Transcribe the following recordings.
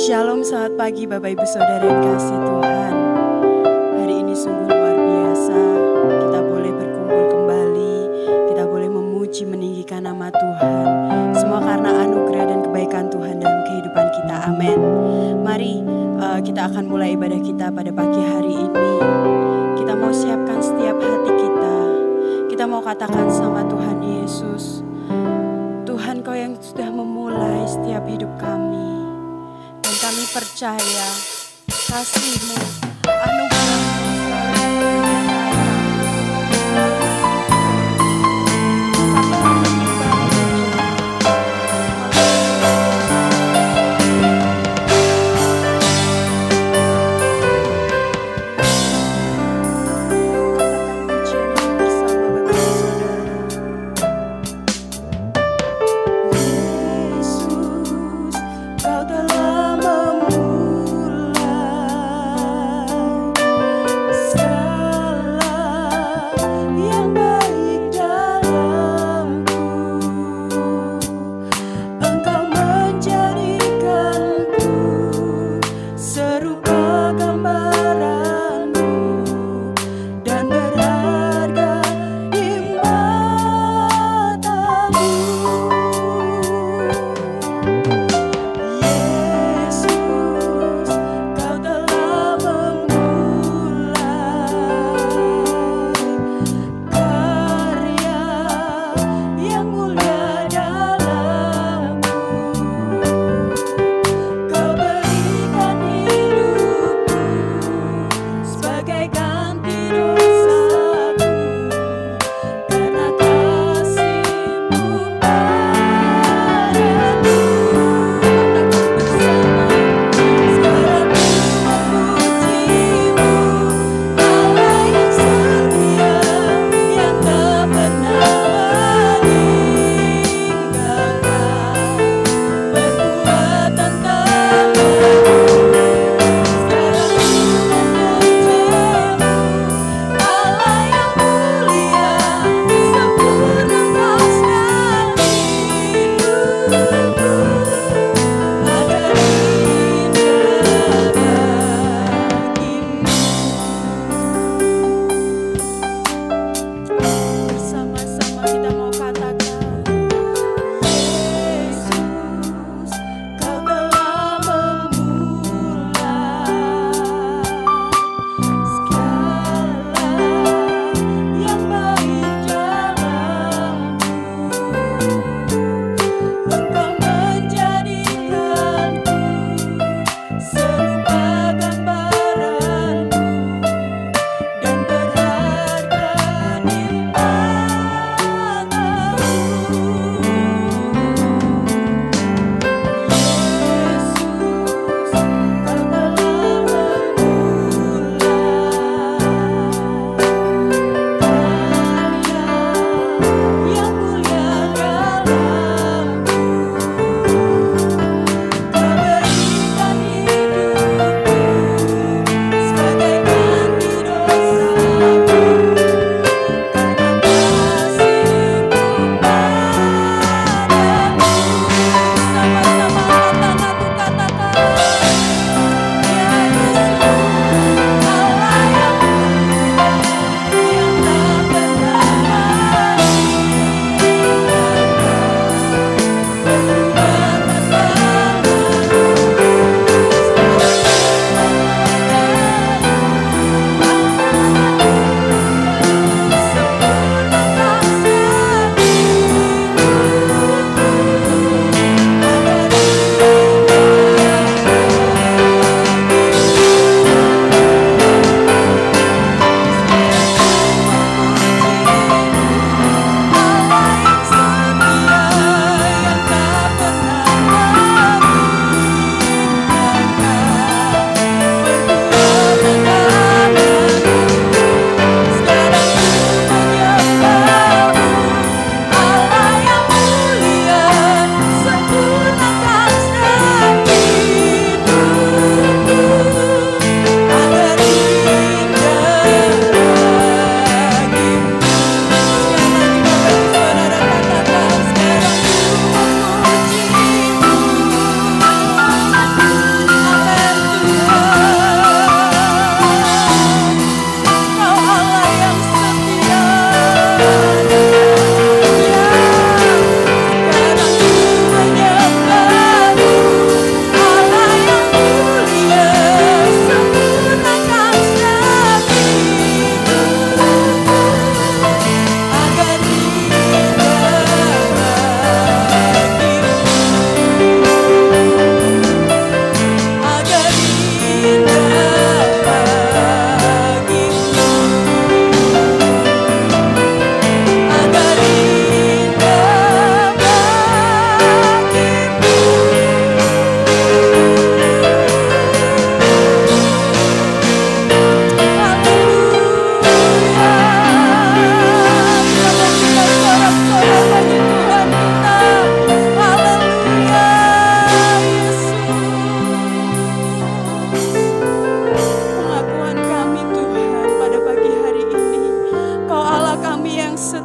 Shalom, selamat pagi Bapak Ibu Saudara yang kasih Tuhan. Hari ini sungguh luar biasa. Kita boleh berkumpul kembali. Kita boleh memuji, meninggikan nama Tuhan. Semua karena anugerah dan kebaikan Tuhan dalam kehidupan kita. Amin. Mari kita akan mulai ibadah kita pada pagi hari ini. Kita mau siapkan setiap hati kita. Kita mau katakan sama Tuhan Yesus, Tuhan, Kau yang sudah memulai setiap hidup kami. Kami percaya kasih-Mu, anugerah-Mu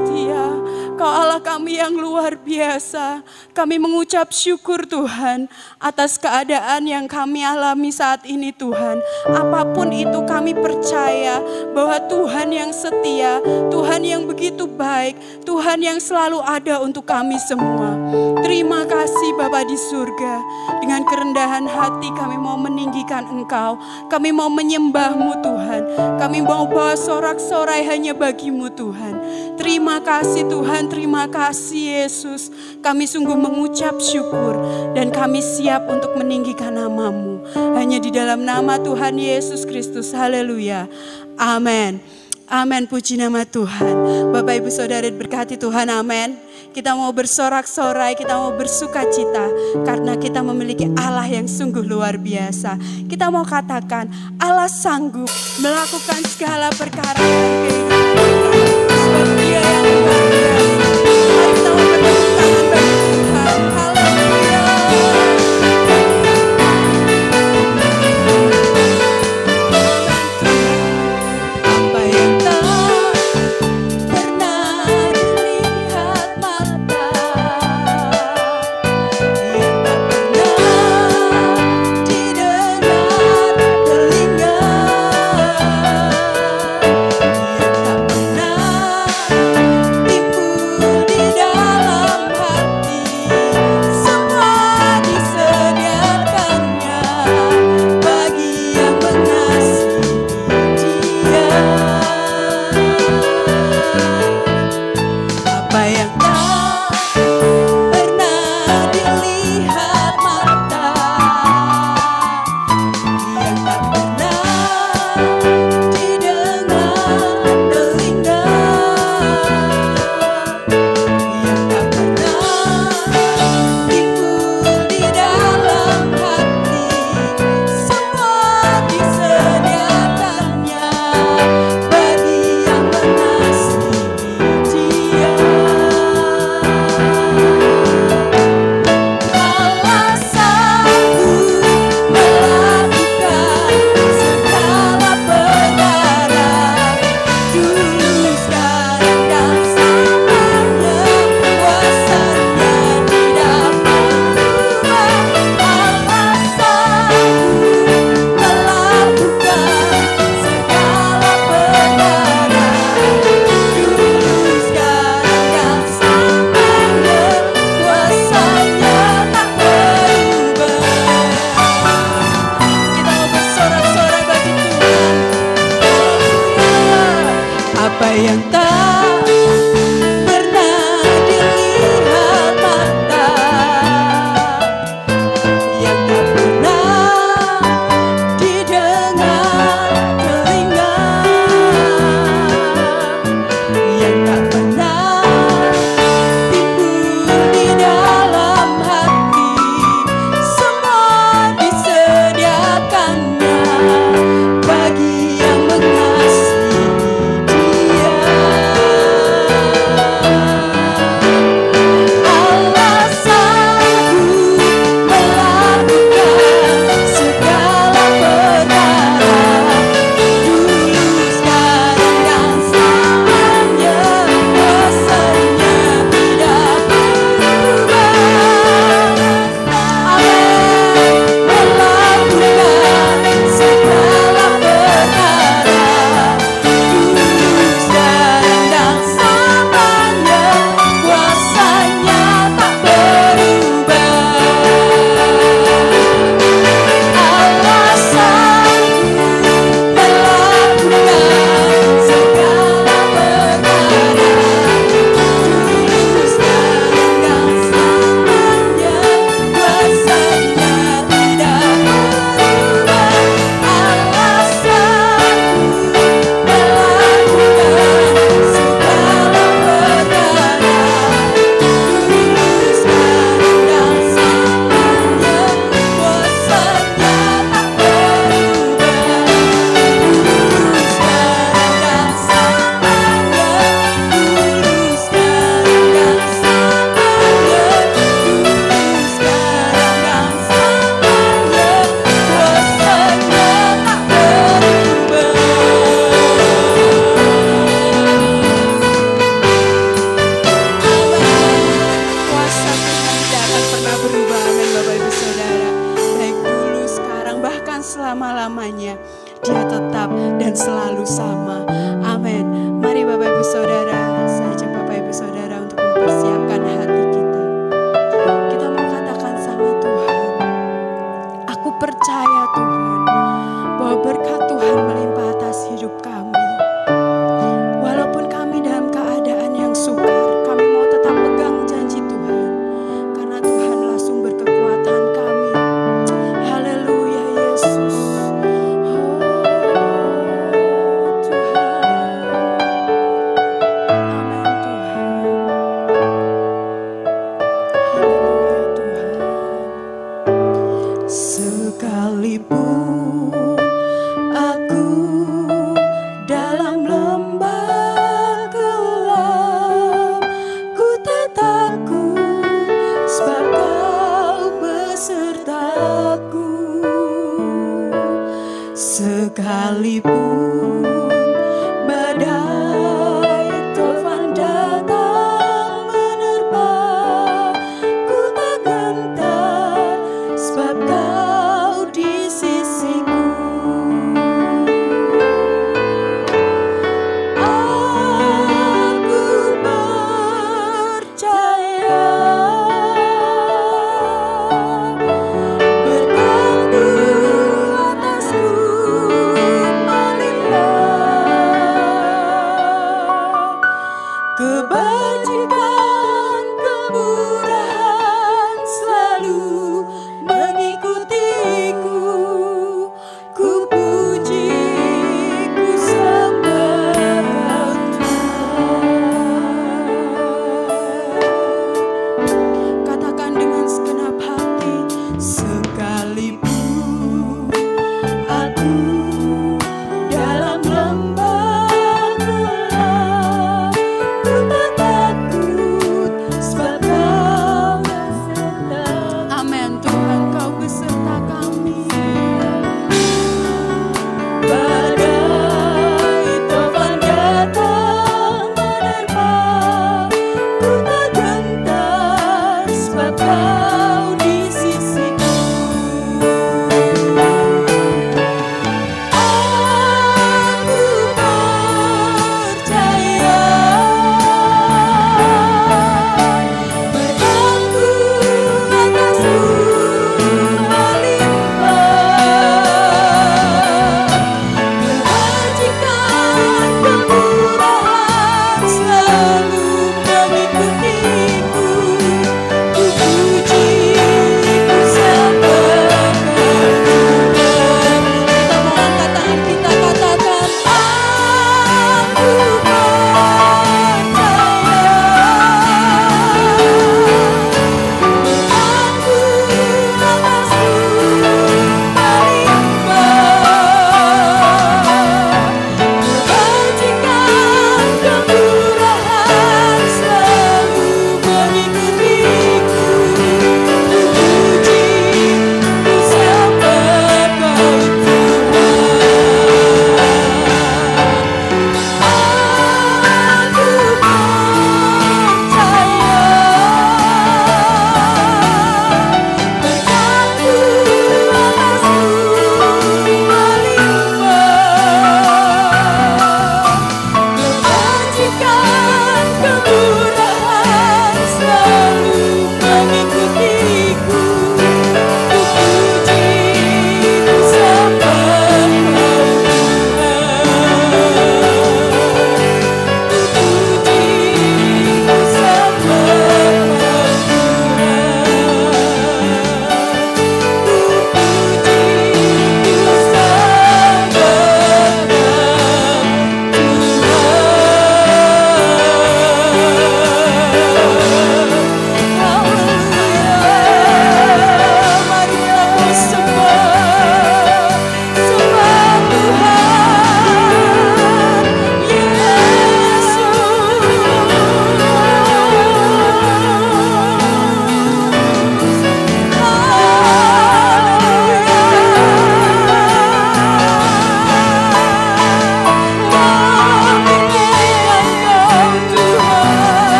setia, Kau Allah kami yang luar biasa. Kami mengucap syukur Tuhan atas keadaan yang kami alami saat ini Tuhan. Apapun itu kami percaya bahwa Tuhan yang setia, Tuhan yang begitu baik, Tuhan yang selalu ada untuk kami semua. Terima kasih Bapa di surga. Dengan kerendahan hati kami mau meninggikan Engkau. Kami mau menyembah-Mu Tuhan. Kami mau bawa sorak-sorai hanya bagi-Mu Tuhan. Terima kasih Tuhan, terima kasih Yesus. Kami sungguh mengucap syukur dan kami siap untuk meninggikan nama-Mu. Hanya di dalam nama Tuhan Yesus Kristus. Haleluya. Amin. Amin, puji nama Tuhan. Bapak Ibu Saudara berkati Tuhan, amin. Kita mau bersorak-sorai, kita mau bersuka cita karena kita memiliki Allah yang sungguh luar biasa. Kita mau katakan Allah sanggup melakukan segala perkara dalam kehidupan kita. Sebab Dia yang luar biasa. Mari kita mau bertepuk tangan bagi Tuhan. Haleluya. Apa yang tak pernah dilihat mata, yang tak pernah didengar telinga, yang tak pernah timbul di dalam hati, semua disediakannya bagi yang mengasihi Dia. Apa yang tak pernah dilihat mata, yang tak pernah didengar telinga, yang tak pernah timbul di dalam hati, semua disediakannya bagi yang mengasihi Dia.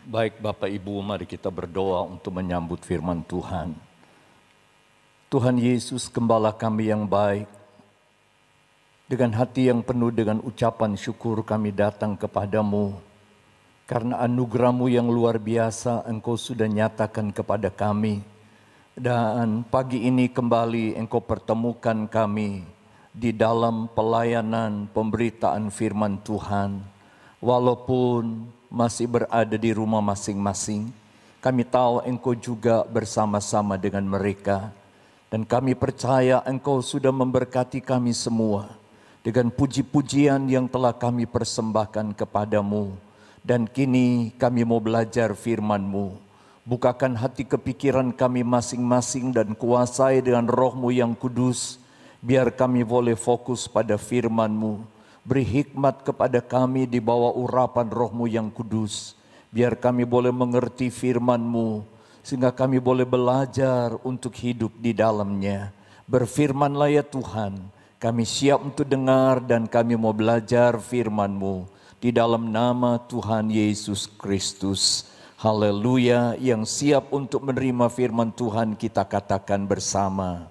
Baik Bapak Ibu, mari kita berdoa untuk menyambut firman Tuhan. Tuhan Yesus, Gembala kami yang baik, dengan hati yang penuh dengan ucapan syukur kami datang kepadamu. Karena anugerah-Mu yang luar biasa Engkau sudah nyatakan kepada kami. Dan pagi ini kembali Engkau pertemukan kami di dalam pelayanan pemberitaan firman Tuhan. Walaupun masih berada di rumah masing-masing, kami tahu Engkau juga bersama-sama dengan mereka. Dan kami percaya Engkau sudah memberkati kami semua dengan puji-pujian yang telah kami persembahkan kepadamu. Dan kini kami mau belajar firman-Mu. Bukakan hati kepikiran kami masing-masing dan kuasai dengan Roh-Mu yang kudus. Biar kami boleh fokus pada firman-Mu. Beri hikmat kepada kami di bawah urapan Roh-Mu yang kudus. Biar kami boleh mengerti firman-Mu, sehingga kami boleh belajar untuk hidup di dalamnya. Berfirmanlah ya Tuhan, kami siap untuk dengar dan kami mau belajar firman-Mu. Di dalam nama Tuhan Yesus Kristus. Haleluya, yang siap untuk menerima firman Tuhan kita katakan bersama.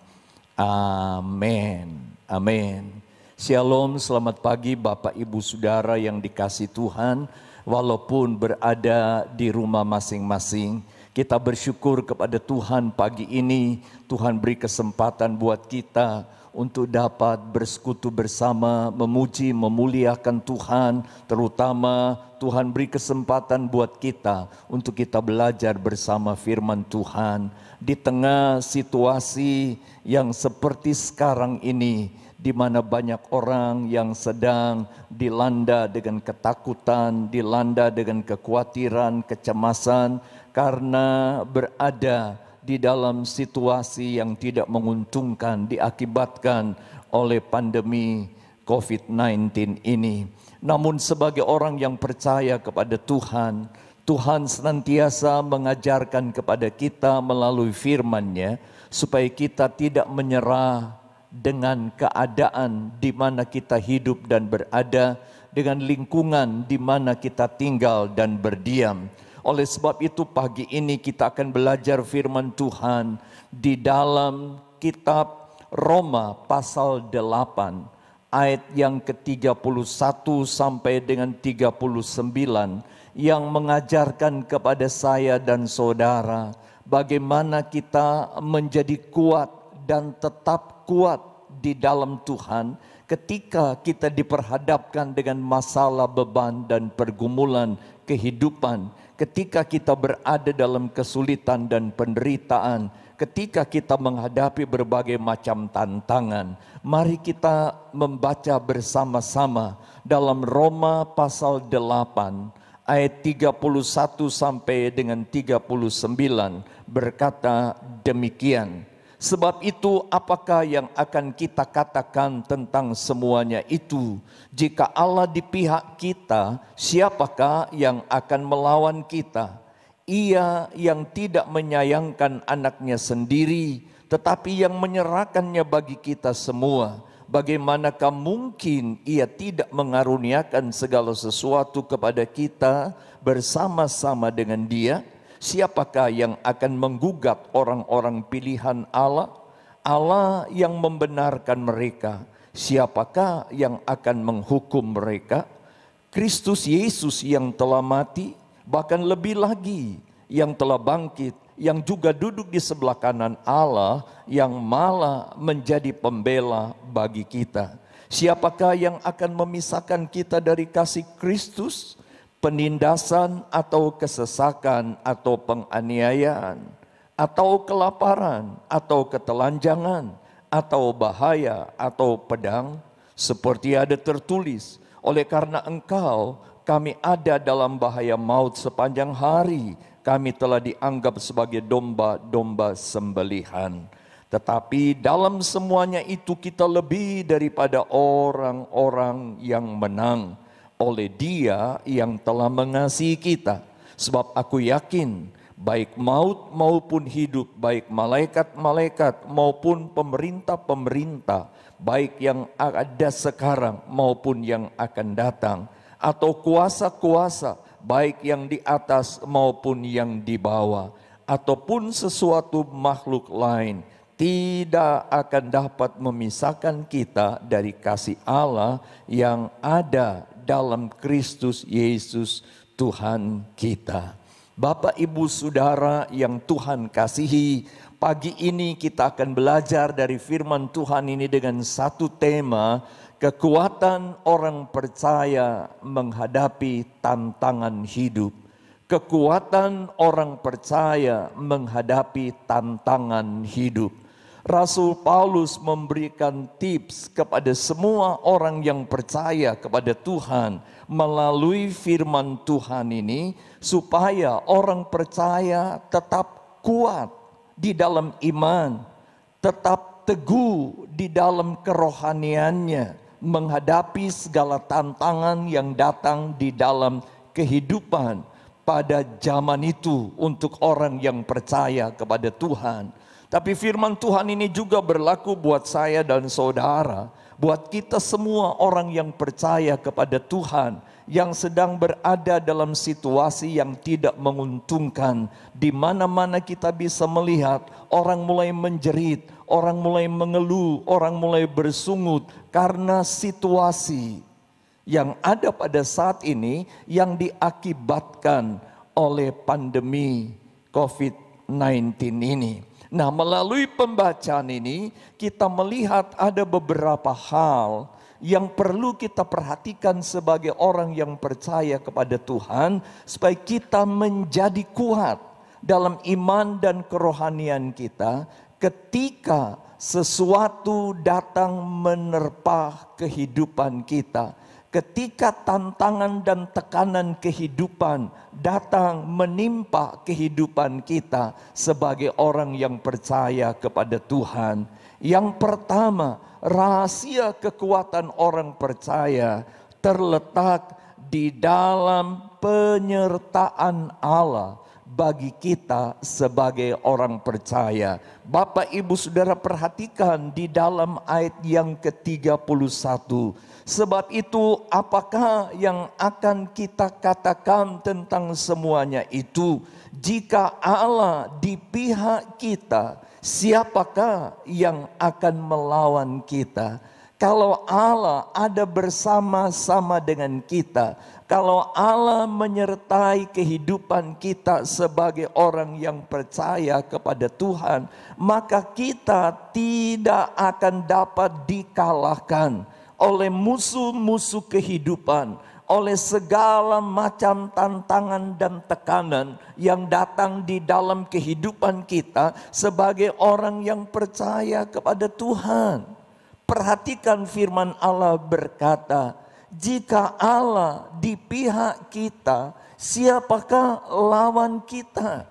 Amin. Amin. Shalom, selamat pagi Bapak Ibu Saudara yang dikasihi Tuhan. Walaupun berada di rumah masing-masing, kita bersyukur kepada Tuhan pagi ini. Tuhan beri kesempatan buat kita untuk dapat bersekutu bersama, memuji, memuliakan Tuhan. Terutama Tuhan beri kesempatan buat kita untuk kita belajar bersama firman Tuhan. Di tengah situasi yang seperti sekarang ini, di mana banyak orang yang sedang dilanda dengan ketakutan, dilanda dengan kekhawatiran, kecemasan, karena berada di dalam situasi yang tidak menguntungkan diakibatkan oleh pandemi COVID-19 ini. Namun sebagai orang yang percaya kepada Tuhan, Tuhan senantiasa mengajarkan kepada kita melalui firman-Nya supaya kita tidak menyerah dengan keadaan di mana kita hidup dan berada, dengan lingkungan di mana kita tinggal dan berdiam. Oleh sebab itu pagi ini kita akan belajar firman Tuhan di dalam kitab Roma pasal 8 ayat yang ke-31 sampai dengan 39 yang mengajarkan kepada saya dan saudara bagaimana kita menjadi kuat dan tetap kuat di dalam Tuhan ketika kita diperhadapkan dengan masalah, beban dan pergumulan kehidupan, ketika kita berada dalam kesulitan dan penderitaan, ketika kita menghadapi berbagai macam tantangan. Mari kita membaca bersama-sama dalam Roma pasal 8 ayat 31 sampai dengan 39 berkata demikian. Sebab itu apakah yang akan kita katakan tentang semuanya itu? Jika Allah di pihak kita, siapakah yang akan melawan kita? Ia yang tidak menyayangkan anaknya sendiri, tetapi yang menyerahkannya bagi kita semua. Bagaimanakah mungkin ia tidak mengaruniakan segala sesuatu kepada kita bersama-sama dengan Dia? Siapakah yang akan menggugat orang-orang pilihan Allah? Allah yang membenarkan mereka. Siapakah yang akan menghukum mereka? Kristus Yesus yang telah mati, bahkan lebih lagi yang telah bangkit, yang juga duduk di sebelah kanan Allah, yang malah menjadi pembela bagi kita. Siapakah yang akan memisahkan kita dari kasih Kristus? Penindasan atau kesesakan atau penganiayaan atau kelaparan atau ketelanjangan atau bahaya atau pedang, seperti ada tertulis, oleh karena engkau kami ada dalam bahaya maut sepanjang hari, kami telah dianggap sebagai domba-domba sembelihan. Tetapi dalam semuanya itu kita lebih daripada orang-orang yang menang oleh Dia yang telah mengasihi kita. Sebab aku yakin baik maut maupun hidup, baik malaikat-malaikat maupun pemerintah-pemerintah, baik yang ada sekarang maupun yang akan datang, atau kuasa-kuasa, baik yang di atas maupun yang di bawah, ataupun sesuatu makhluk lain, tidak akan dapat memisahkan kita dari kasih Allah yang ada dalam Kristus Yesus Tuhan kita. Bapak, Ibu, Saudara yang Tuhan kasihi, pagi ini kita akan belajar dari firman Tuhan ini dengan satu tema, kekuatan orang percaya menghadapi tantangan hidup. Kekuatan orang percaya menghadapi tantangan hidup. Rasul Paulus memberikan tips kepada semua orang yang percaya kepada Tuhan melalui firman Tuhan ini, supaya orang percaya tetap kuat di dalam iman, tetap teguh di dalam kerohaniannya, menghadapi segala tantangan yang datang di dalam kehidupan pada zaman itu untuk orang yang percaya kepada Tuhan. Tapi firman Tuhan ini juga berlaku buat saya dan saudara, buat kita semua orang yang percaya kepada Tuhan, yang sedang berada dalam situasi yang tidak menguntungkan. Di mana-mana kita bisa melihat orang mulai menjerit, orang mulai mengeluh, orang mulai bersungut karena situasi yang ada pada saat ini yang diakibatkan oleh pandemi COVID-19 ini. Nah, melalui pembacaan ini kita melihat ada beberapa hal yang perlu kita perhatikan sebagai orang yang percaya kepada Tuhan, supaya kita menjadi kuat dalam iman dan kerohanian kita ketika sesuatu datang menerpa kehidupan kita. Ketika tantangan dan tekanan kehidupan datang menimpa kehidupan kita sebagai orang yang percaya kepada Tuhan. Yang pertama, rahasia kekuatan orang percaya terletak di dalam penyertaan Allah bagi kita sebagai orang percaya. Bapak, Ibu, Saudara, perhatikan di dalam ayat yang ke-31. Sebab itu apakah yang akan kita katakan tentang semuanya itu? Jika Allah di pihak kita, siapakah yang akan melawan kita? Kalau Allah ada bersama-sama dengan kita, kalau Allah menyertai kehidupan kita sebagai orang yang percaya kepada Tuhan, maka kita tidak akan dapat dikalahkan oleh musuh-musuh kehidupan, oleh segala macam tantangan dan tekanan yang datang di dalam kehidupan kita sebagai orang yang percaya kepada Tuhan. Perhatikan firman Allah berkata, jika Allah di pihak kita, siapakah lawan kita?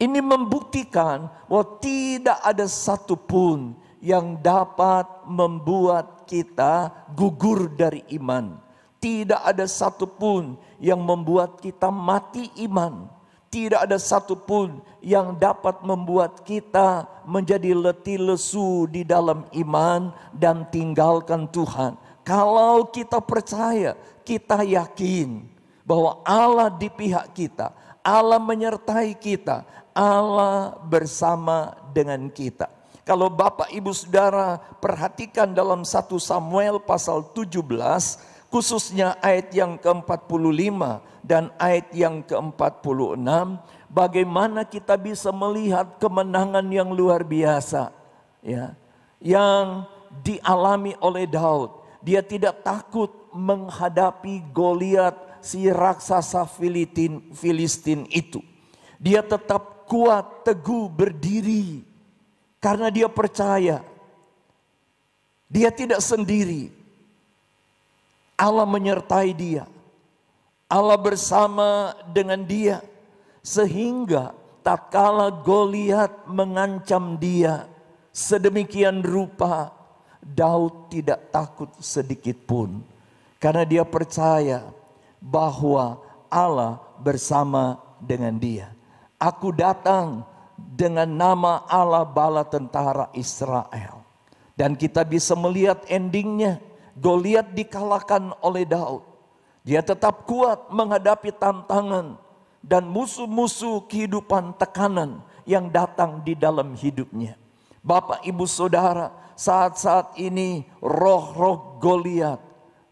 Ini membuktikan bahwa tidak ada satupun yang dapat membuat kita gugur dari iman. Tidak ada satupun yang membuat kita mati iman. Tidak ada satupun yang dapat membuat kita menjadi letih lesu di dalam iman dan tinggalkan Tuhan. Kalau kita percaya, kita yakin bahwa Allah di pihak kita, Allah menyertai kita, Allah bersama dengan kita. Kalau Bapak, Ibu, Saudara perhatikan dalam 1 Samuel pasal 17, khususnya ayat yang ke-45 dan ayat yang ke-46, bagaimana kita bisa melihat kemenangan yang luar biasa ya, yang dialami oleh Daud. Dia tidak takut menghadapi Goliat, si raksasa Filistin itu. Dia tetap kuat, teguh, berdiri. Karena dia percaya, dia tidak sendiri. Allah menyertai dia. Allah bersama dengan dia. Sehingga tatkala Goliat mengancam dia sedemikian rupa, Daud tidak takut sedikit pun. Karena dia percaya bahwa Allah bersama dengan dia. Aku datang dengan nama Allah bala tentara Israel. Dan kita bisa melihat endingnya. Goliat dikalahkan oleh Daud. Dia tetap kuat menghadapi tantangan dan musuh-musuh kehidupan tekanan yang datang di dalam hidupnya. Bapak, Ibu, Saudara, saat-saat ini roh-roh Goliat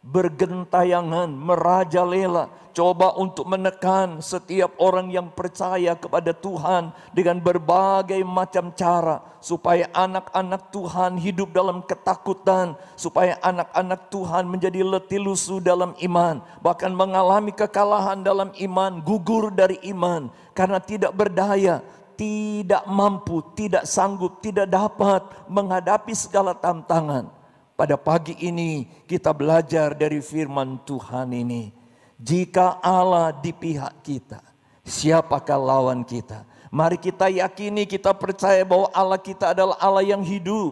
bergentayangan, merajalela, coba untuk menekan setiap orang yang percaya kepada Tuhan dengan berbagai macam cara, supaya anak-anak Tuhan hidup dalam ketakutan, supaya anak-anak Tuhan menjadi letih lusu dalam iman, bahkan mengalami kekalahan dalam iman, gugur dari iman, karena tidak berdaya, tidak mampu, tidak sanggup, tidak dapat menghadapi segala tantangan. Pada pagi ini kita belajar dari firman Tuhan ini. Jika Allah di pihak kita, siapakah lawan kita? Mari kita yakini, kita percaya bahwa Allah kita adalah Allah yang hidup,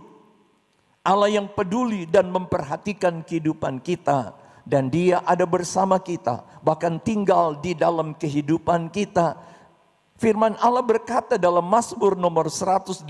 Allah yang peduli dan memperhatikan kehidupan kita. Dan Dia ada bersama kita, bahkan tinggal di dalam kehidupan kita. Firman Allah berkata dalam Mazmur nomor 108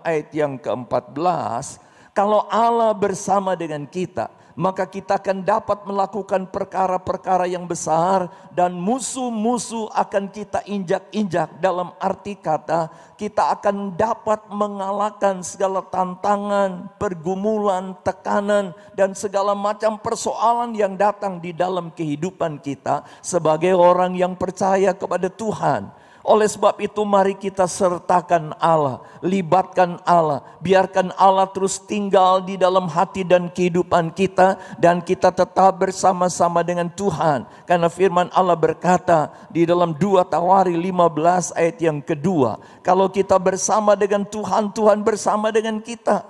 ayat yang ke-14, kalau Allah bersama dengan kita, maka kita akan dapat melakukan perkara-perkara yang besar, dan musuh-musuh akan kita injak-injak. Dalam arti kata, kita akan dapat mengalahkan segala tantangan, pergumulan, tekanan, dan segala macam persoalan yang datang di dalam kehidupan kita sebagai orang yang percaya kepada Tuhan. Oleh sebab itu mari kita sertakan Allah, libatkan Allah, biarkan Allah terus tinggal di dalam hati dan kehidupan kita, dan kita tetap bersama-sama dengan Tuhan. Karena firman Allah berkata di dalam 2 Tawari 15 ayat yang kedua, kalau kita bersama dengan Tuhan, Tuhan bersama dengan kita.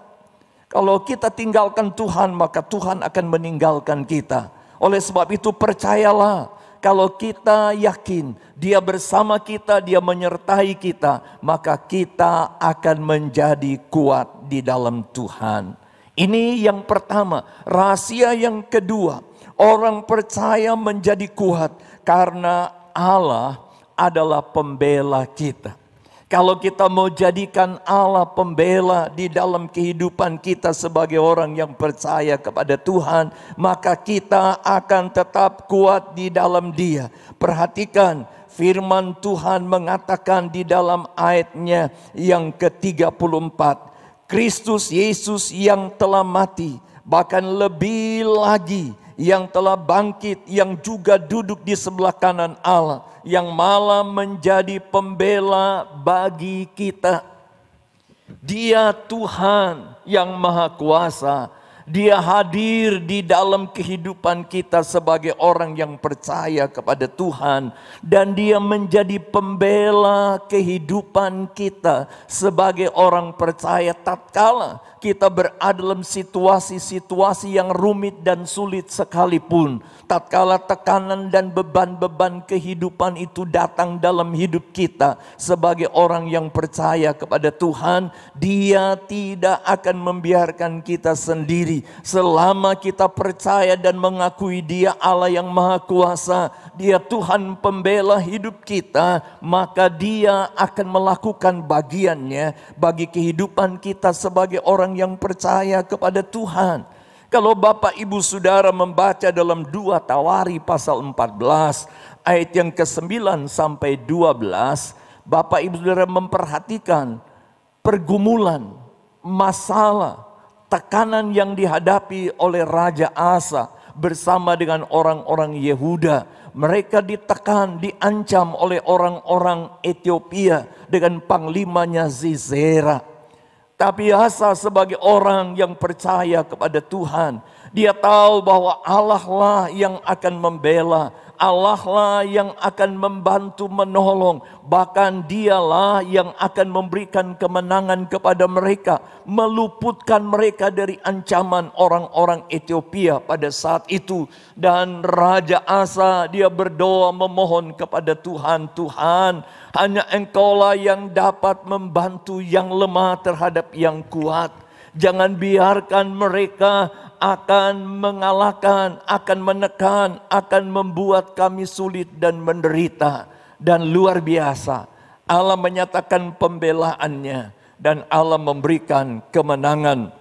Kalau kita tinggalkan Tuhan, maka Tuhan akan meninggalkan kita. Oleh sebab itu percayalah, kalau kita yakin Dia bersama kita, Dia menyertai kita, maka kita akan menjadi kuat di dalam Tuhan. Ini yang pertama. Rahasia yang kedua, orang percaya menjadi kuat karena Allah adalah pembela kita. Kalau kita mau jadikan Allah pembela di dalam kehidupan kita sebagai orang yang percaya kepada Tuhan, maka kita akan tetap kuat di dalam Dia. Perhatikan, firman Tuhan mengatakan di dalam ayatnya yang ke-34, Kristus Yesus yang telah mati, bahkan lebih lagi yang telah bangkit, yang juga duduk di sebelah kanan Allah, yang malah menjadi pembela bagi kita. Dia Tuhan yang Maha Kuasa. Dia hadir di dalam kehidupan kita sebagai orang yang percaya kepada Tuhan, dan Dia menjadi pembela kehidupan kita sebagai orang percaya tatkala kita berada dalam situasi-situasi yang rumit dan sulit sekalipun. Tatkala tekanan dan beban-beban kehidupan itu datang dalam hidup kita sebagai orang yang percaya kepada Tuhan, Dia tidak akan membiarkan kita sendiri. Selama kita percaya dan mengakui Dia Allah yang Maha Kuasa, Dia Tuhan pembela hidup kita, maka Dia akan melakukan bagiannya bagi kehidupan kita sebagai orang yang percaya kepada Tuhan. Kalau Bapak Ibu Saudara membaca dalam 2 Tawari pasal 14 ayat yang ke-9 sampai 12, Bapak Ibu Saudara memperhatikan pergumulan, masalah, tekanan yang dihadapi oleh Raja Asa bersama dengan orang-orang Yehuda. Mereka ditekan, diancam oleh orang-orang Ethiopia dengan panglimanya Sisera. Tapi Asa sebagai orang yang percaya kepada Tuhan, dia tahu bahwa Allah lah yang akan membela, Allah lah yang akan membantu menolong, bahkan Dialah yang akan memberikan kemenangan kepada mereka, meluputkan mereka dari ancaman orang-orang Ethiopia pada saat itu. Dan Raja Asa dia berdoa memohon kepada Tuhan, Tuhan, hanya Engkaulah yang dapat membantu yang lemah terhadap yang kuat. Jangan biarkan mereka akan mengalahkan, akan menekan, akan membuat kami sulit dan menderita. Dan luar biasa, Allah menyatakan pembelaannya, dan Allah memberikan kemenangan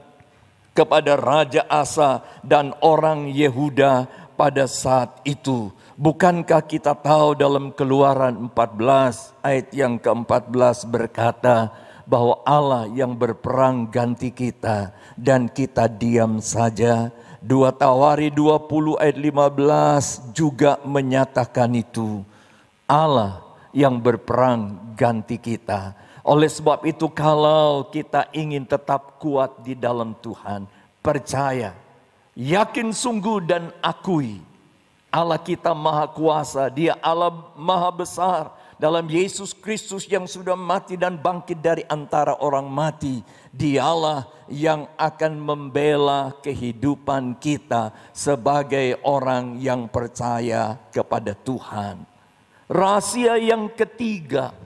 kepada Raja Asa dan orang Yehuda pada saat itu. Bukankah kita tahu dalam Keluaran 14 ayat yang ke-14 berkata bahwa Allah yang berperang ganti kita dan kita diam saja. 2 Tawari 20 ayat 15 juga menyatakan itu. Allah yang berperang ganti kita. Oleh sebab itu kalau kita ingin tetap kuat di dalam Tuhan, percaya, yakin sungguh dan akui Allah kita maha kuasa, Dia Allah maha besar. Dalam Yesus Kristus yang sudah mati dan bangkit dari antara orang mati, Dialah yang akan membela kehidupan kita sebagai orang yang percaya kepada Tuhan. Rahasia yang ketiga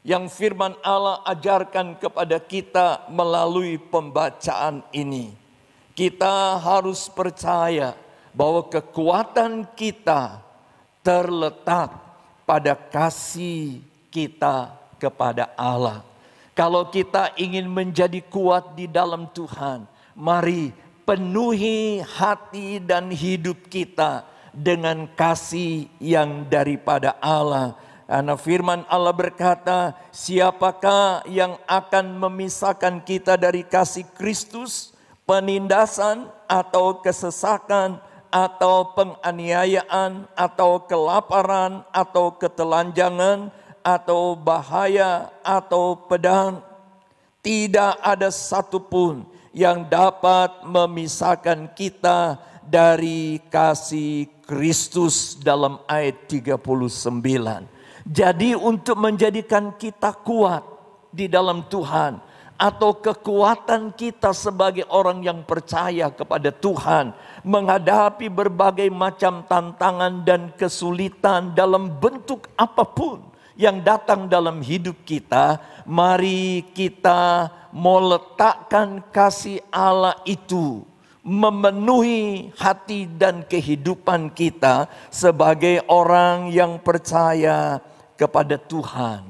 yang firman Allah ajarkan kepada kita melalui pembacaan ini, kita harus percaya bahwa kekuatan kita terletak pada kasih kita kepada Allah. Kalau kita ingin menjadi kuat di dalam Tuhan, mari penuhi hati dan hidup kita dengan kasih yang daripada Allah. Karena firman Allah berkata, siapakah yang akan memisahkan kita dari kasih Kristus? Penindasan atau kesesakan atau penganiayaan atau kelaparan atau ketelanjangan atau bahaya atau pedang. Tidak ada satupun yang dapat memisahkan kita dari kasih Kristus dalam ayat 39. Jadi untuk menjadikan kita kuat di dalam Tuhan, atau kekuatan kita sebagai orang yang percaya kepada Tuhan menghadapi berbagai macam tantangan dan kesulitan dalam bentuk apapun yang datang dalam hidup kita, mari kita meletakkan kasih Allah itu memenuhi hati dan kehidupan kita sebagai orang yang percaya kepada Tuhan.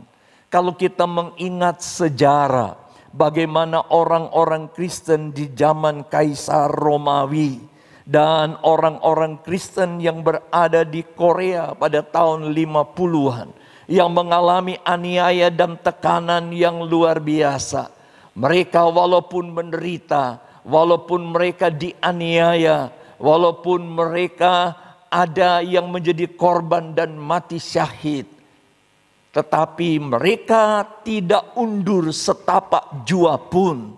Kalau kita mengingat sejarah bagaimana orang-orang Kristen di zaman Kaisar Romawi dan orang-orang Kristen yang berada di Korea pada tahun 50-an yang mengalami aniaya dan tekanan yang luar biasa. Mereka walaupun menderita, walaupun mereka dianiaya, walaupun mereka ada yang menjadi korban dan mati syahid, tetapi mereka tidak undur setapak jua pun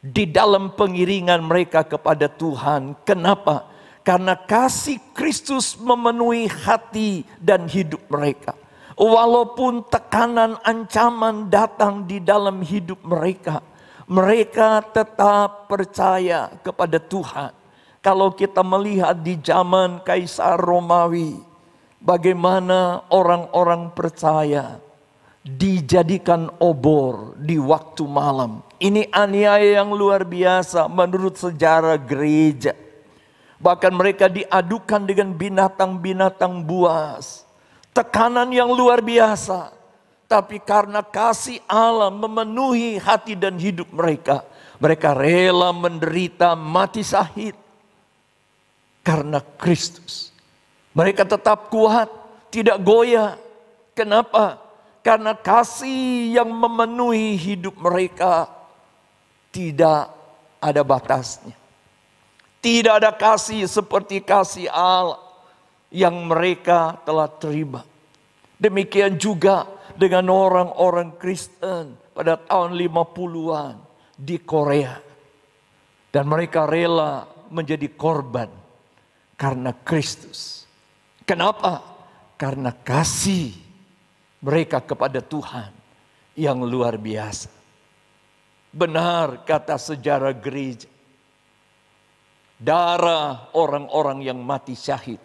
di dalam pengiringan mereka kepada Tuhan. Kenapa? Karena kasih Kristus memenuhi hati dan hidup mereka. Walaupun tekanan, ancaman datang di dalam hidup mereka, mereka tetap percaya kepada Tuhan. Kalau kita melihat di zaman Kaisar Romawi, bagaimana orang-orang percaya dijadikan obor di waktu malam. Ini aniaya yang luar biasa menurut sejarah gereja. Bahkan mereka diadukan dengan binatang-binatang buas. Tekanan yang luar biasa. Tapi karena kasih Allah memenuhi hati dan hidup mereka, mereka rela menderita mati syahid karena Kristus. Mereka tetap kuat, tidak goyah. Kenapa? Karena kasih yang memenuhi hidup mereka tidak ada batasnya. Tidak ada kasih seperti kasih Allah yang mereka telah terima. Demikian juga dengan orang-orang Kristen pada tahun 50-an di Korea. Dan mereka rela menjadi korban karena Kristus. Kenapa? Karena kasih mereka kepada Tuhan yang luar biasa. Benar kata sejarah gereja. Darah orang-orang yang mati syahid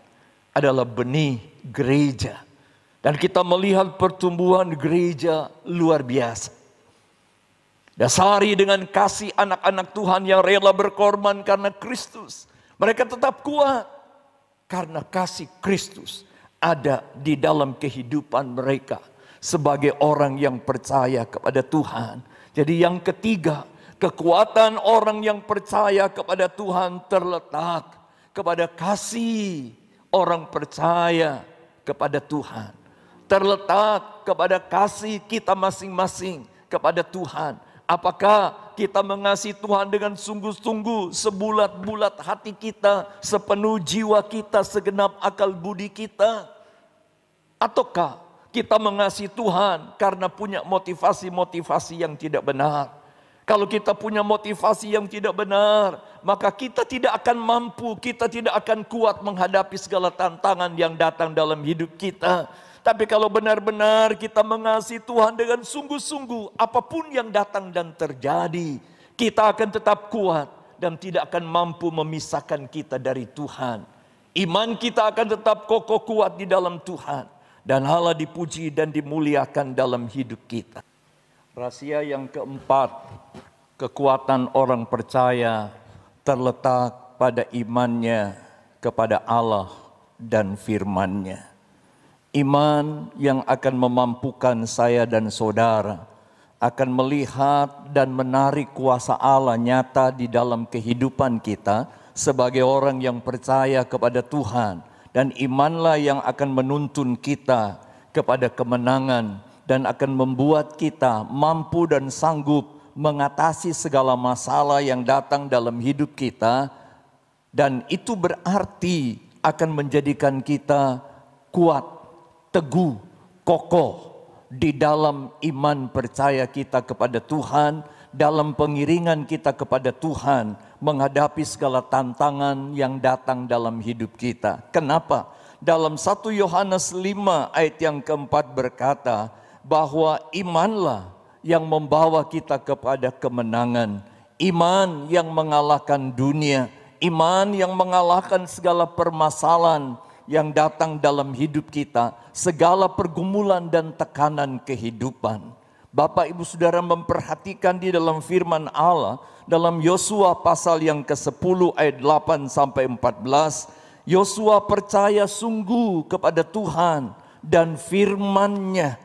adalah benih gereja. Dan kita melihat pertumbuhan gereja luar biasa. Dasari dengan kasih anak-anak Tuhan yang rela berkorban karena Kristus. Mereka tetap kuat karena kasih Kristus ada di dalam kehidupan mereka sebagai orang yang percaya kepada Tuhan. Jadi yang ketiga, kekuatan orang yang percaya kepada Tuhan terletak kepada kasih orang percaya kepada Tuhan. Terletak kepada kasih kita masing-masing kepada Tuhan. Apakah kita mengasihi Tuhan dengan sungguh-sungguh, sebulat-bulat hati kita, sepenuh jiwa kita, segenap akal budi kita? Ataukah kita mengasihi Tuhan karena punya motivasi-motivasi yang tidak benar? Kalau kita punya motivasi yang tidak benar, maka kita tidak akan mampu, kita tidak akan kuat menghadapi segala tantangan yang datang dalam hidup kita. Tapi kalau benar-benar kita mengasihi Tuhan dengan sungguh-sungguh, apapun yang datang dan terjadi, kita akan tetap kuat dan tidak akan mampu memisahkan kita dari Tuhan. Iman kita akan tetap kokoh kuat di dalam Tuhan, dan Allah dipuji dan dimuliakan dalam hidup kita. Rahasia yang keempat, kekuatan orang percaya terletak pada imannya kepada Allah dan firman-Nya. Iman yang akan memampukan saya dan saudara akan melihat dan menarik kuasa Allah nyata di dalam kehidupan kita sebagai orang yang percaya kepada Tuhan. Dan imanlah yang akan menuntun kita kepada kemenangan dan akan membuat kita mampu dan sanggup mengatasi segala masalah yang datang dalam hidup kita. Dan itu berarti akan menjadikan kita kuat, teguh, kokoh di dalam iman percaya kita kepada Tuhan, dalam pengiringan kita kepada Tuhan, menghadapi segala tantangan yang datang dalam hidup kita. Kenapa? Dalam 1 Yohanes 5 ayat yang keempat berkata, bahwa imanlah yang membawa kita kepada kemenangan. Iman yang mengalahkan dunia. Iman yang mengalahkan segala permasalahan yang datang dalam hidup kita. Segala pergumulan dan tekanan kehidupan. Bapak Ibu Saudara memperhatikan di dalam firman Allah. Dalam Yosua pasal yang ke-10 ayat 8 sampai 14. Yosua percaya sungguh kepada Tuhan dan firman-Nya.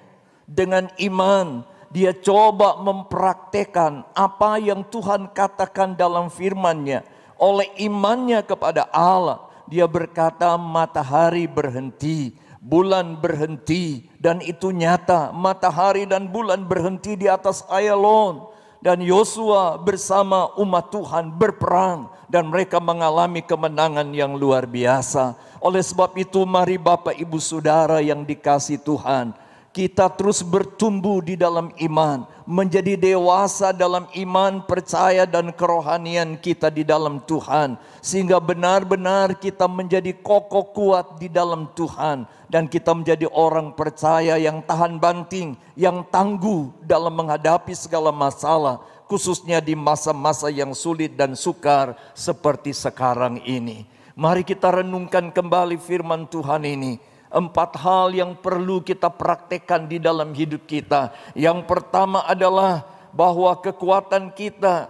Dengan iman, dia coba mempraktekkan apa yang Tuhan katakan dalam firman-Nya. Oleh imannya kepada Allah, dia berkata matahari berhenti, bulan berhenti. Dan itu nyata, matahari dan bulan berhenti di atas Ayalon. Dan Yosua bersama umat Tuhan berperang. Dan mereka mengalami kemenangan yang luar biasa. Oleh sebab itu mari Bapak Ibu Saudara yang dikasihi Tuhan, kita terus bertumbuh di dalam iman, menjadi dewasa dalam iman, percaya dan kerohanian kita di dalam Tuhan. Sehingga benar-benar kita menjadi kokoh kuat di dalam Tuhan. Dan kita menjadi orang percaya yang tahan banting, yang tangguh dalam menghadapi segala masalah. Khususnya di masa-masa yang sulit dan sukar seperti sekarang ini. Mari kita renungkan kembali firman Tuhan ini. 4 hal yang perlu kita praktekkan di dalam hidup kita. Yang pertama adalah bahwa kekuatan kita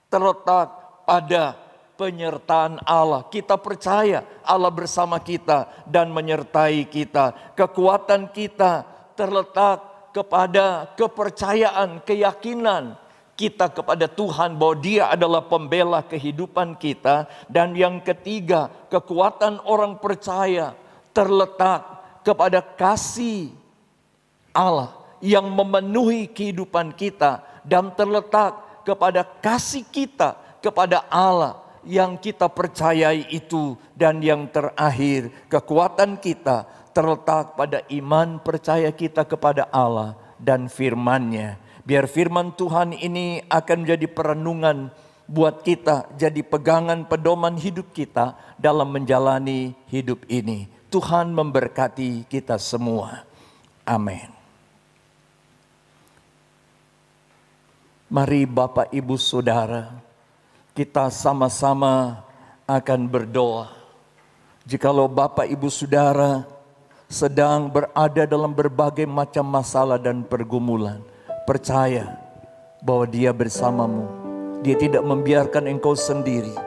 terletak pada penyertaan Allah. Kita percaya Allah bersama kita dan menyertai kita. Kekuatan kita terletak kepada kepercayaan, keyakinan kita kepada Tuhan bahwa Dia adalah pembela kehidupan kita. Dan yang ketiga, kekuatan orang percaya terletak kepada kasih Allah yang memenuhi kehidupan kita, dan terletak kepada kasih kita kepada Allah yang kita percayai itu. Dan yang terakhir, kekuatan kita terletak pada iman percaya kita kepada Allah dan firman-Nya. Biar firman Tuhan ini akan menjadi perenungan buat kita, jadi pegangan pedoman hidup kita dalam menjalani hidup ini. Tuhan memberkati kita semua. Amin. Mari Bapak Ibu Saudara, kita sama-sama akan berdoa. Jikalau Bapak Ibu Saudara sedang berada dalam berbagai macam masalah dan pergumulan, percaya bahwa Dia bersamamu. Dia tidak membiarkan engkau sendiri.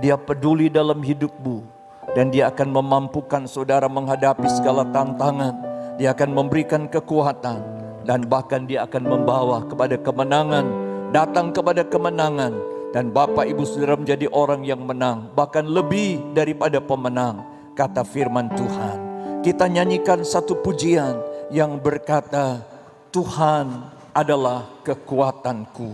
Dia peduli dalam hidupmu. Dan Dia akan memampukan saudara menghadapi segala tantangan. Dia akan memberikan kekuatan. Dan bahkan Dia akan membawa kepada kemenangan. Datang kepada kemenangan. Dan Bapak Ibu Saudara menjadi orang yang menang. Bahkan lebih daripada pemenang. kata firman Tuhan. Kita nyanyikan satu pujian yang berkata, Tuhan adalah kekuatanku.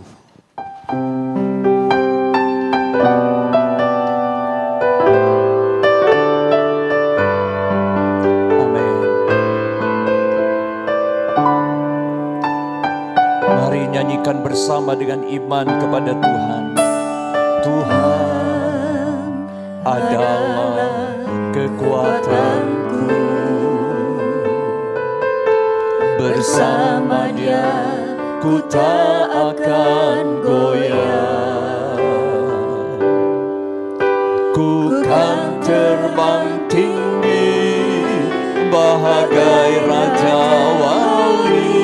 Amin. Mari nyanyikan bersama dengan iman kepada Tuhan. Tuhan adalah kekuatanku, bersama Dia ku tak akan goyah. Ku kan terbang tinggi bahagai Raja Wali,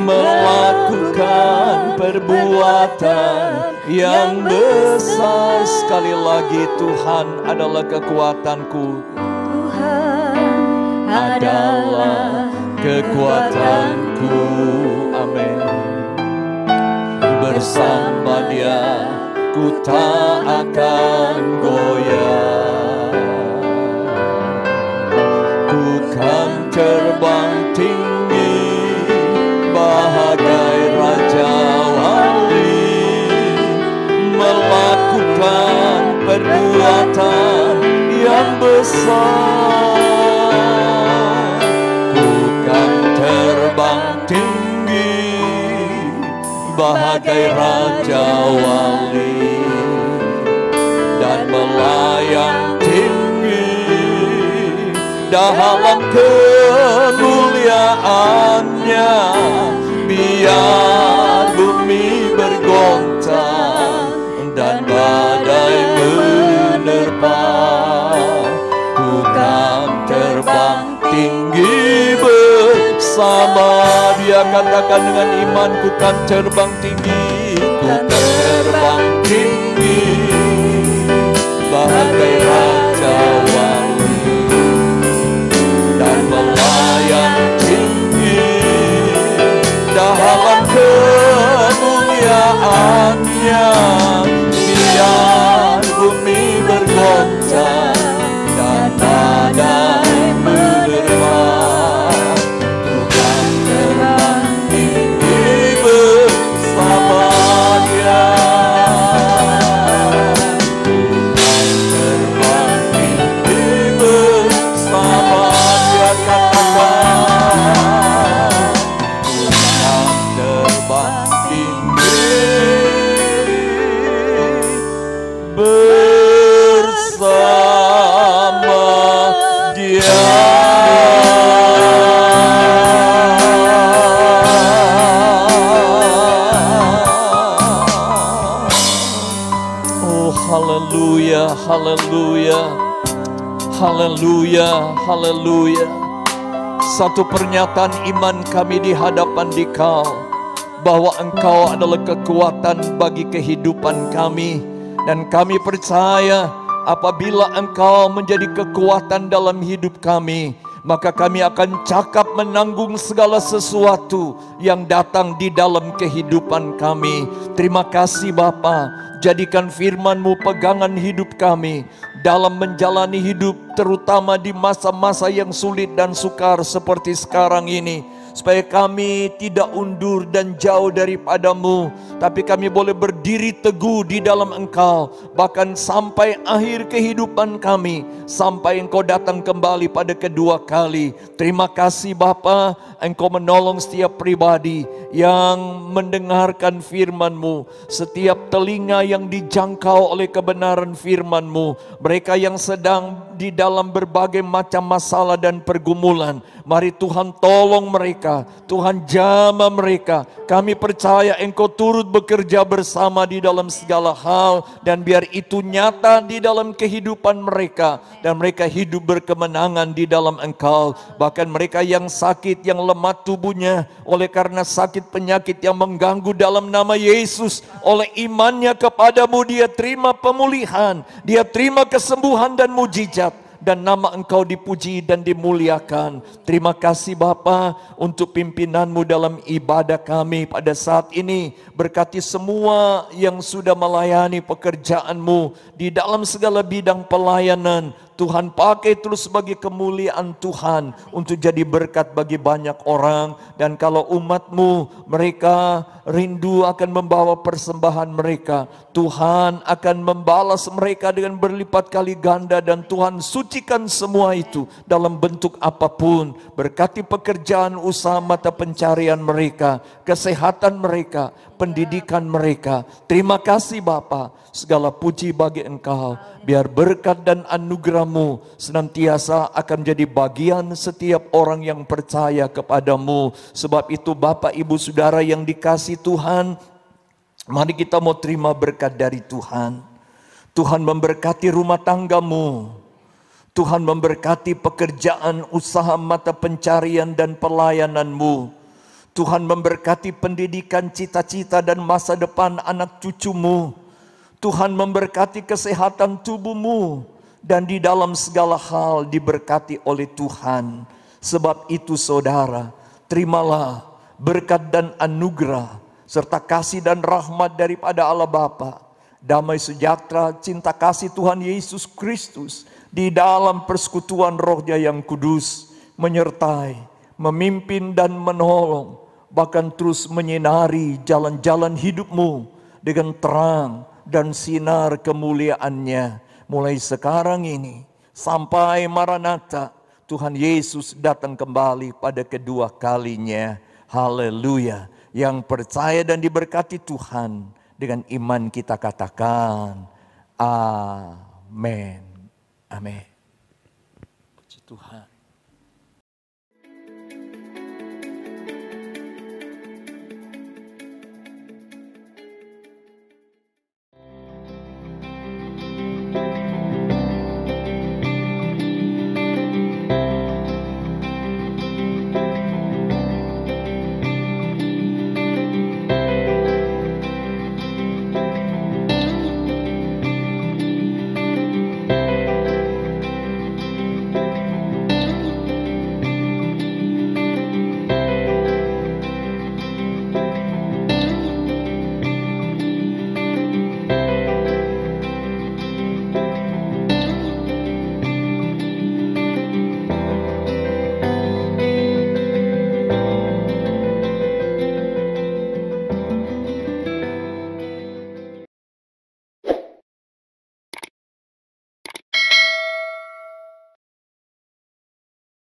melakukan perbuatan yang besar. Sekali lagi, Tuhan adalah kekuatanku. Tuhan adalah kekuatanku. Amin. Bersama Dia ku tak akan goyah. Ku kan terbang tinggi bahagai Raja Wali, melakukan perbuatan yang besar. Ku kan terbang tinggi bahagai Raja Wali, dan melayang tinggi dalam kemuliaannya. Biar bumi bergoncang dan badai menerpa, ku kan terbang tinggi bersama Dia. Katakan dengan iman, ku kan terbang tinggi, ku kan terbang tinggi bahagai Raja Wali, dan melayang tinggi dalam kemuliaannya. Biar bumi bergoncang dan badai menerpa, Tuhan terbang tinggi bersama Dia. Tuhan terbang tinggi bersama Dia. Katakan, Tuhan terbang tinggi bersama Dia. Oh, haleluya, haleluya, haleluya, haleluya. Satu pernyataan iman kami di hadapan Dikau, bahwa Engkau adalah kekuatan bagi kehidupan kami. Dan kami percaya apabila Engkau menjadi kekuatan dalam hidup kami, maka kami akan cakap menanggung segala sesuatu yang datang di dalam kehidupan kami. Terima kasih Bapa, jadikan firman-Mu pegangan hidup kami dalam menjalani hidup, terutama di masa-masa yang sulit dan sukar seperti sekarang ini. Supaya kami tidak undur dan jauh daripada-Mu, tapi kami boleh berdiri teguh di dalam Engkau, bahkan sampai akhir kehidupan kami, sampai Engkau datang kembali pada kedua kali. Terima kasih Bapa, Engkau menolong setiap pribadi yang mendengarkan firman-Mu, setiap telinga yang dijangkau oleh kebenaran firman-Mu, mereka yang sedang di dalam berbagai macam masalah dan pergumulan. Mari Tuhan tolong mereka, Tuhan jamah mereka. Kami percaya Engkau turut bekerja bersama di dalam segala hal, dan biar itu nyata di dalam kehidupan mereka, dan mereka hidup berkemenangan di dalam Engkau. Bahkan mereka yang sakit, yang lemah tubuhnya oleh karena sakit penyakit yang mengganggu, dalam nama Yesus, oleh imannya kepadamu dia terima pemulihan, dia terima kesembuhan dan mujizat, dan nama Engkau dipuji dan dimuliakan. Terima kasih Bapa untuk pimpinan-Mu dalam ibadah kami pada saat ini. Berkati semua yang sudah melayani pekerjaan-Mu di dalam segala bidang pelayanan. Tuhan pakai terus sebagai kemuliaan Tuhan untuk jadi berkat bagi banyak orang. Dan kalau umat-Mu mereka rindu akan membawa persembahan mereka, Tuhan akan membalas mereka dengan berlipat kali ganda. Dan Tuhan sucikan semua itu dalam bentuk apapun. Berkati pekerjaan usaha mata pencarian mereka, kesehatan mereka, pendidikan mereka. Terima kasih Bapa, segala puji bagi Engkau. Biar berkat dan anugerah-Mu senantiasa akan jadi bagian setiap orang yang percaya kepadamu. Sebab itu Bapak Ibu Saudara yang dikasihi Tuhan, mari kita mau terima berkat dari Tuhan. Tuhan memberkati rumah tanggamu. Tuhan memberkati pekerjaan, usaha mata pencarian dan pelayananmu. Tuhan memberkati pendidikan, cita-cita dan masa depan anak cucumu. Tuhan memberkati kesehatan tubuhmu, dan di dalam segala hal diberkati oleh Tuhan. Sebab itu saudara, terimalah berkat dan anugerah serta kasih dan rahmat daripada Allah Bapa, damai sejahtera, cinta kasih Tuhan Yesus Kristus di dalam persekutuan Roh-Nya yang kudus menyertai, memimpin dan menolong, bahkan terus menyinari jalan-jalan hidupmu dengan terang dan sinar kemuliaan-Nya mulai sekarang ini sampai Maranatha, Tuhan Yesus datang kembali pada kedua kalinya. Haleluya. Yang percaya dan diberkati Tuhan, dengan iman kita katakan amin. Amin. Puji Tuhan.